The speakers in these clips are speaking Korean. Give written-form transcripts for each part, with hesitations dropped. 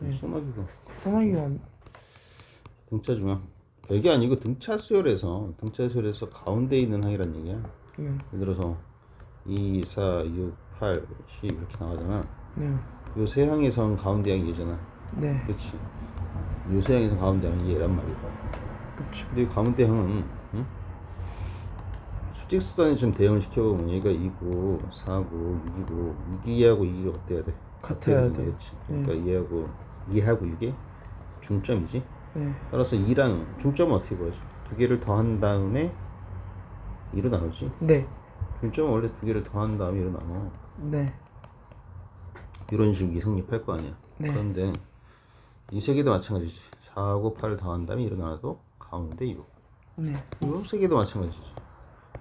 네. 소나기가 소나기가 등차 중앙. 별게 아니고 등차 수열에서 가운데 있는 항이란 얘기야. 네. 예를 들어서 2, 4, 6, 8, 10 이렇게 나가잖아. 네. 요 세 항에선 가운데 항이 얘잖아. 네. 그렇지. 요 세 항에선 가운데 항이 얘란 말이야. 그쵸. 근데 이 가운데 항은 응? 수직 수단에 좀 대응을 시켜보면 얘가 2고 4고 6이고 2기하고 2기가 어때야 돼? 같아야 돼. 그렇지. 그러니까 2하고 6의 중점이지. 네. 따라서 2랑 중점은 어떻게 구하지? 두 개를 더한 다음에 2로 나누지. 네. 중점은 원래 두 개를 더한 다음에 2로 나눠. 네. 이런 식으로 성립할 거 아니야. 네. 그런데 이 세 개도 마찬가지지. 4하고 8을 더한 다음에 2로 나눠도 가운데 6. 네. 이 세 개도 마찬가지지.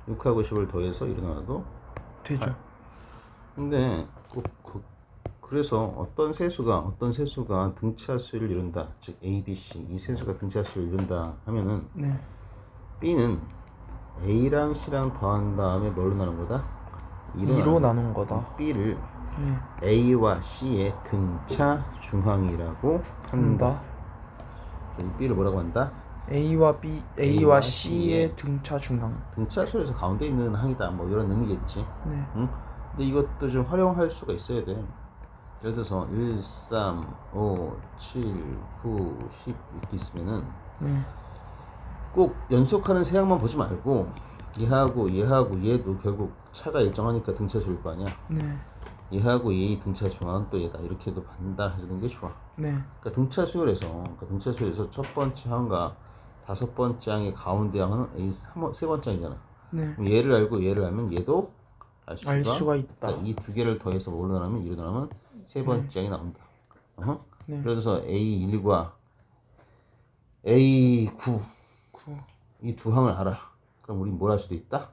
6하고 10을 더해서 2로 나눠도 되죠. 8. 근데 그래서 어떤 세수가 등차 수를 이룬다. 즉 A, B, C 이 세수가 등차 수를 이룬다 하면은 네. B는 A랑 C랑 더한 다음에 뭘로 나눈 거다? 2로 나눈 거다. B를 네. A와 C의 등차 중항이라고 한다. 이 B를 뭐라고 한다? A와 C의 등차 중앙. 등차 수에서 가운데 있는 항이다. 뭐 이런 의미겠지. 네. 응? 근데 이것도 좀 활용할 수가 있어야 돼. 예를 들어서 1, 3, 5, 7, 9, 10 이렇게 있으면은 네. 꼭 연속하는 세 항만 보지 말고 얘하고 얘도 결국 차가 일정하니까 등차 수일 거 아니야. 네. 얘하고 얘의 등차 중앙은 또 얘다. 이렇게도 판단하시는 게 좋아. 네. 그러니까 등차 수열에서 첫 번째 항과 다섯 번째 항의 가운데 항은 세 번째 항이잖아. 네. 그럼 얘를 알고 얘를 알면 얘도 알 수가 있다. 그러니까 이 두 개를 더해서 뭘로 나누면 2로 나누면 세 번째 항이 나온다. 네. 그래서 A1과 A9 이 두 항을 알아. 그럼 우리 뭘 할 수도 있다?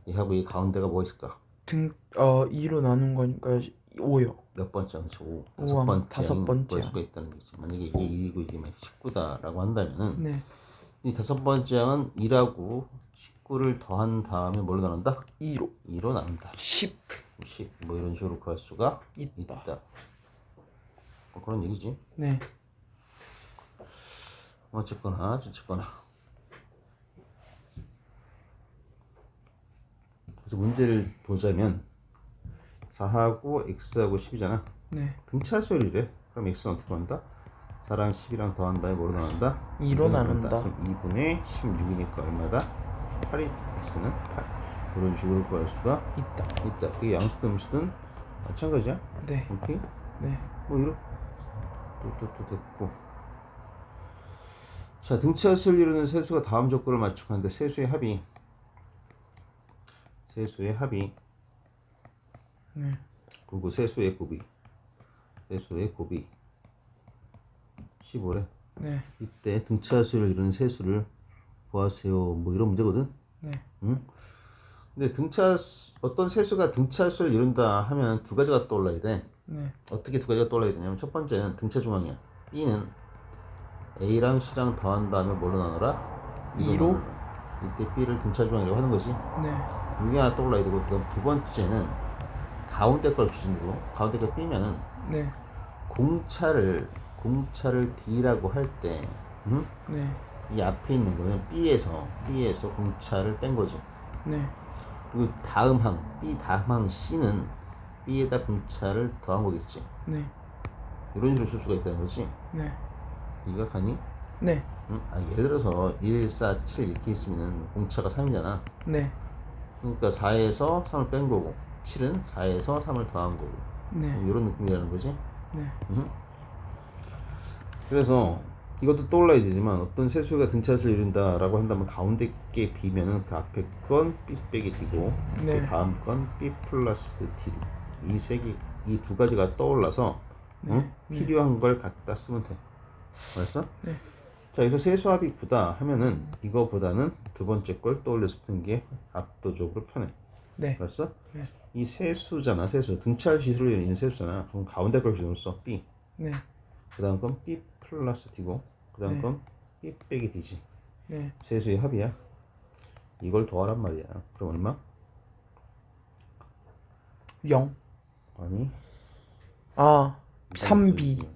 얘하고 이 가운데가 뭐 있을까? 2로 나눈 거니까 5요. 몇 번째 항이지? 5. 다섯 번째 볼 수가 있다는 거지. 만약에 이게 1이고 이게 19다라고 한다면은 네. 이 다섯 번째 항은 1하고 19를 더한 다음에 뭘로 나눈다? 2로 나눈다. 10 뭐 이런 식으로 구할 수가 있다. 뭐 그런 얘기지. 네. 어쨌거나 그래서 문제를 보자면 4하고 x하고 10이잖아. 네. 등차 수열이래. 그럼 x는 어떻게 나온다? 4랑 10이랑 더한 다음에 뭐로 나눈다? 2로 나눈다. 그럼 2분의 16이니까 얼마다? 8이 x는 8. 이런 식으로 구할 수가 있다. 그게 양수든 음수든 마찬가지야. 네. 오케이? 네. 뭐 이런 또 됐고. 자, 등차 수를 이루는 세수가 다음 조건을 맞춰가는데 세수의 합이 네. 그리고 세수의 곱이 15래. 네. 이때 등차 수를 이루는 세수를 구하세요. 뭐 이런 문제거든. 네. 응? 근데 어떤 세수가 등차 수를 이룬다 하면 두 가지가 떠올라야 돼. 네. 어떻게 두 가지가 떠올라야 되냐면 첫 번째는 등차 중앙이야. B는 A랑 C랑 더한 다음에 뭘로 나눠라? 2로? 이때 B를 등차 중앙이라고 하는 거지. 네. 이게 하나 떠올라야 되고, 그다음 두 번째는 가운데 걸 기준으로, 가운데 걸 B면은 네. 공차를 D라고 할 때, 응? 네. 이 앞에 있는 거는 B에서 공차를 뺀 거지. 네. 그리고 B 다음 항 C는 B에다 공차를 더한 거겠지. 네. 이런 식으로 쓸 수가 있다는 거지. 네. 이해가 가니? 네. 응? 예를 들어서 1, 4, 7 이렇게 있으면 공차가 3이잖아. 네. 그러니까 4에서 3을 뺀 거고 7은 4에서 3을 더한 거고. 네. 이런 느낌이라는 거지. 네. 그래서 이것도 떠올라야 되지만 어떤 세수가 등차수를 이룬다라고 한다면 가운데 게 B면은 그 앞에 건 B 빼기 D고 네. 그 다음 건 B 플러스 D 이 두 가지가 떠올라서 필요한 걸 갖다 쓰면 돼. 알았어? 네. 자, 여기서 세수합이 9다 하면은 이거보다는 두 번째 걸 떠올려서 푸는 게 압도적으로 편해. 네. 알았어? 네. 이 세수잖아. 등차 시술로 이루는 세수잖아. 그럼 가운데 걸 기준으로 써. B. 네. 그 다음 건 B 플러스 D고 그 다음 네. 건 B 빼기 D지. 네. 세수의 합이야. 이걸 더하란 말이야. 그럼 얼마? 0. 아니 3B.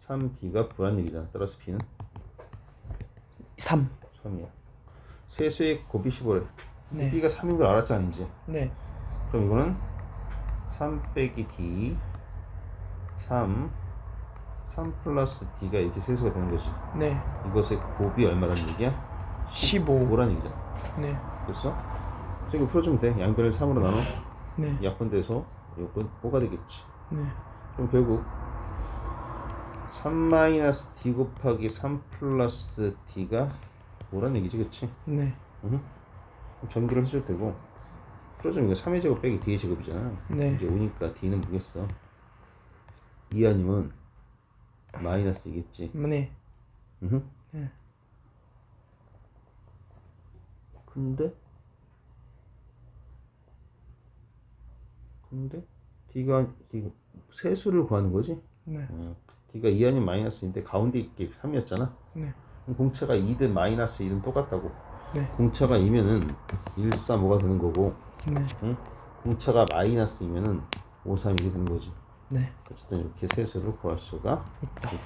3D가 V란 얘기잖아. 따라서 B는 3. 3이야. 세수의 곱이 15래. 네. B가 3인 걸 알았잖아 이제. 네. 그럼 이거는 3 빼기 D 3 플러스 D가 이렇게 세수가 되는 거지. 네. 이것의 곱이 얼마라는 얘기야? 15. 5라는 얘기잖아. 네. 됐어? 그래서 이거 풀어주면 돼. 양변을 3으로 나눠. 네. 약분돼서 요건 5가 되겠지. 네. 그럼 결국 3-D 곱하기 3 플러스 D가 5라는 얘기지, 그치? 네. 그럼 전기를 해줘도 되고, 풀어주면 이거 3의 제곱 빼기 D의 제곱이잖아. 네. 이제 5니까 D는 뭐겠어? 2 아니면 마이너스이겠지. 네. 네. 근데 D가 세수를 구하는 거지? 네. D가 2 아니면 마이너스인데 가운데 있게 3이었잖아. 네. 공차가 2든 마이너스 2든 똑같다고. 네. 공차가 공차가 2면은 1, 3, 5가 되는 거고, 네. 응? 공차가 마이너스 2면은 5, 3, 2가 되는 거지. 네. 어쨌든 이렇게 세수를 구할 수가 있다. 있다.